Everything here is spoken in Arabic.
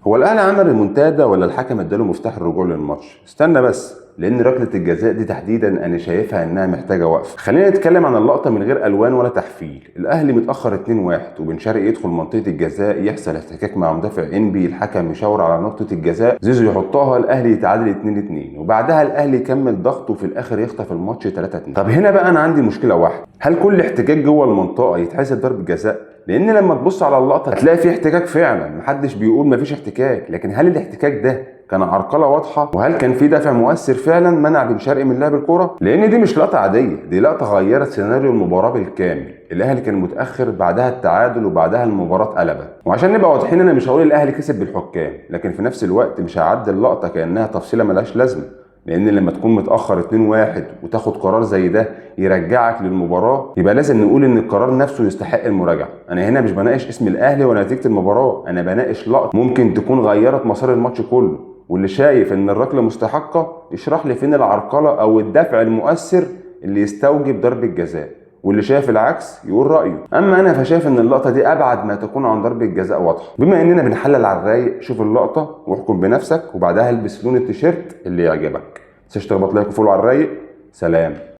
هو الاهلي عمل ريمونتادا ولا الحكم اداله مفتاح الرجوع للماتش؟ استنى بس، لان ركله الجزاء دي تحديدا انا شايفها انها محتاجه وقفه. خلينا نتكلم عن اللقطه من غير الوان ولا تحفيل. الاهلي متاخر 2-1 وبن شرقي يدخل منطقه الجزاء، يحصل احتكاك مع مدافع انبي، الحكم يشاور على نقطه الجزاء، زيزو يحطها، الاهلي يتعادل 2-2 وبعدها الاهلي يكمل ضغط وفي الاخر يخطف الماتش 3-2. طب هنا بقى انا عندي مشكله واحده، هل كل احتكاك جوه المنطقه يتحسب ضربه جزاء؟ لان لما تبص على اللقطه هتلاقي في احتكاك فعلا، محدش بيقول مفيش احتكاك، لكن هل الاحتكاك ده كان عرقله واضحه؟ وهل كان في دافع مؤثر فعلا منع بن شرقي من لعب الكوره؟ لان دي مش لقطه عاديه، دي لقطه غيرت سيناريو المباراه بالكامل. الاهلي كان متاخر، بعدها التعادل وبعدها المباراه اتقلبت. وعشان نبقى واضحين انا مش هقول الاهلي كسب بالحكام، لكن في نفس الوقت مش هعدي اللقطه كانها تفصيله ملهاش لازمه. لان لما تكون متاخر 2-1 وتاخد قرار زي ده يرجعك للمباراه، يبقى لازم نقول ان القرار نفسه يستحق المراجعه. انا هنا مش بناقش اسم الاهلي ولا نتيجه المباراه، انا بناقش لقطه ممكن تكون غيرت مسار الماتش كله. واللي شايف ان الركله مستحقه يشرح لي فين العرقله او الدفع المؤثر اللي يستوجب ضربه جزاء، واللي شايف العكس يقول رايه. اما انا فشايف ان اللقطه دي ابعد ما تكون عن ضربه جزاء واضحه. بما اننا بنحلل على الرايق، شوف اللقطه واحكم بنفسك، وبعدها البس لون التيشيرت اللي يعجبك. متنساش تخبط لايك وفولو على الرايق. سلام.